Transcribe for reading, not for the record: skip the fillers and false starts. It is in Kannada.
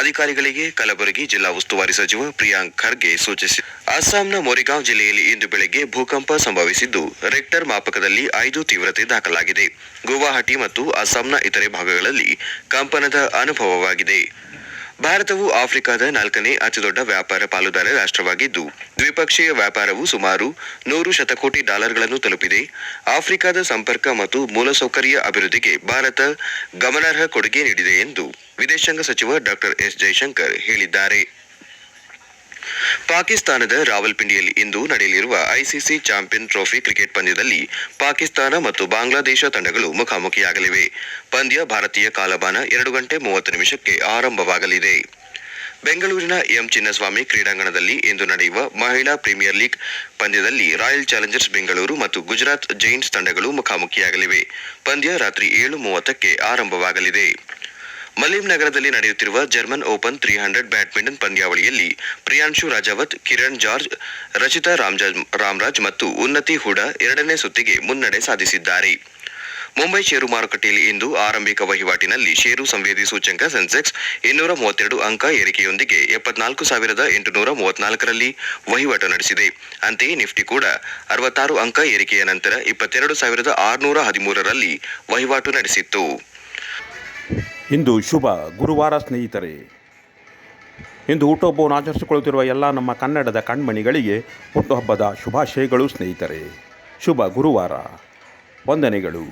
ಅಧಿಕಾರಿಗಳಿಗೆ ಕಲಬುರಗಿ ಜಿಲ್ಲಾ ಉಸ್ತುವಾರಿ ಸಚಿವ ಪ್ರಿಯಾಂಕ್ ಖರ್ಗೆ ಸೂಚಿಸಿದರು. ಅಸ್ಸಾಂನ ಮೊರಿಗಾಂವ್ ಜಿಲ್ಲೆಯಲ್ಲಿ ಇಂದು ಬೆಳಗ್ಗೆ ಭೂಕಂಪ ಸಂಭವಿಸಿದ್ದು ರೆಕ್ಟರ್ ಮಾಪಕದಲ್ಲಿ 5 ತೀವ್ರತೆ ದಾಖಲಾಗಿದೆ. ಗುವಾಹಟಿ ಮತ್ತು ಅಸ್ಸಾಂನ ಇತರೆ ಭಾಗಗಳಲ್ಲಿ ಕಂಪನದ ಅನುಭವವಾಗಿದೆ. ಭಾರತವು ಆಫ್ರಿಕಾದ 4ನೇ ಅತಿದೊಡ್ಡ ವ್ಯಾಪಾರ ಪಾಲುದಾರ ರಾಷ್ಟ್ರವಾಗಿದ್ದು, ದ್ವಿಪಕ್ಷೀಯ ವ್ಯಾಪಾರವು ಸುಮಾರು $100 ಶತಕೋಟಿ ತಲುಪಿದೆ. ಆಫ್ರಿಕಾದ ಸಂಪರ್ಕ ಮತ್ತು ಮೂಲಸೌಕರ್ಯ ಅಭಿವೃದ್ಧಿಗೆ ಭಾರತ ಗಮನಾರ್ಹ ಕೊಡುಗೆ ನೀಡಿದೆ ಎಂದು ವಿದೇಶಾಂಗ ಸಚಿವ ಡಾ. ಎಸ್. ಜೈಶಂಕರ್ ಹೇಳಿದ್ದಾರೆ. ಪಾಕಿಸ್ತಾನದ ರಾವಲ್ಪಿಂಡಿಯಲ್ಲಿ ಇಂದು ನಡೆಯಲಿರುವ ಐಸಿಸಿ ಚಾಂಪಿಯನ್ ಟ್ರೋಫಿ ಕ್ರಿಕೆಟ್ ಪಂದ್ಯದಲ್ಲಿ ಪಾಕಿಸ್ತಾನ ಮತ್ತು ಬಾಂಗ್ಲಾದೇಶ ತಂಡಗಳು ಮುಖಾಮುಖಿಯಾಗಲಿವೆ. ಪಂದ್ಯ ಭಾರತೀಯ ಕಾಲಮಾನ 2:30 ಆರಂಭವಾಗಲಿದೆ. ಬೆಂಗಳೂರಿನ ಎಂ. ಚಿನ್ನಸ್ವಾಮಿ ಕ್ರೀಡಾಂಗಣದಲ್ಲಿ ಇಂದು ನಡೆಯುವ ಮಹಿಳಾ ಪ್ರೀಮಿಯರ್ ಲೀಗ್ ಪಂದ್ಯದಲ್ಲಿ ರಾಯಲ್ ಚಾಲೆಂಜರ್ಸ್ ಬೆಂಗಳೂರು ಮತ್ತು ಗುಜರಾತ್ ಜೈಂಟ್ಸ್ ತಂಡಗಳು ಮುಖಾಮುಖಿಯಾಗಲಿವೆ. ಪಂದ್ಯ ರಾತ್ರಿ 7:30 ಆರಂಭವಾಗಲಿದೆ. ಮಲೀಂ ನಗರದಲ್ಲಿ ನಡೆಯುತ್ತಿರುವ ಜರ್ಮನ್ ಓಪನ್ 300 ಬ್ಯಾಡ್ಮಿಂಟನ್ ಪಂದ್ಯಾವಳಿಯಲ್ಲಿ ಪ್ರಿಯಾಂಶು ರಾಜಾವತ್, ಕಿರಣ್ ಜಾರ್ಜ್, ರಚಿತಾ ರಾಮರಾಜ್ ಮತ್ತು ಉನ್ನತಿ ಹೂಡಾ 2ನೇ ಸುತ್ತಿಗೆ ಮುನ್ನಡೆ ಸಾಧಿಸಿದ್ದಾರೆ. ಮುಂಬೈ ಷೇರು ಮಾರುಕಟ್ಟೆಯಲ್ಲಿ ಇಂದು ಆರಂಭಿಕ ವಹಿವಾಟಿನಲ್ಲಿ ಷೇರು ಸಂವೇದಿ ಸೂಚ್ಯಂಕ ಸೆನ್ಸೆಕ್ಸ್ 232 ಅಂಕ ಏರಿಕೆಯೊಂದಿಗೆ 74,834ರಲ್ಲಿ ವಹಿವಾಟು ನಡೆಸಿದೆ. ಅಂತೆಯೇ ನಿಫ್ಟಿ ಕೂಡ 66 ಅಂಕ ಏರಿಕೆಯ ನಂತರ 22,613ರಲ್ಲಿ ವಹಿವಾಟು ನಡೆಸಿತ್ತು. ಇಂದು ಶುಭ ಗುರುವಾರ ಸ್ನೇಹಿತರೆ. ಇಂದು ಹುಟ್ಟುಹಬ್ಬವನ್ನು ಆಚರಿಸಿಕೊಳ್ಳುತ್ತಿರುವ ಎಲ್ಲ ನಮ್ಮ ಕನ್ನಡದ ಕಣ್ಮಣಿಗಳಿಗೆ ಹುಟ್ಟುಹಬ್ಬದ ಶುಭಾಶಯಗಳು ಸ್ನೇಹಿತರೆ. ಶುಭ ಗುರುವಾರ. ವಂದನೆಗಳು.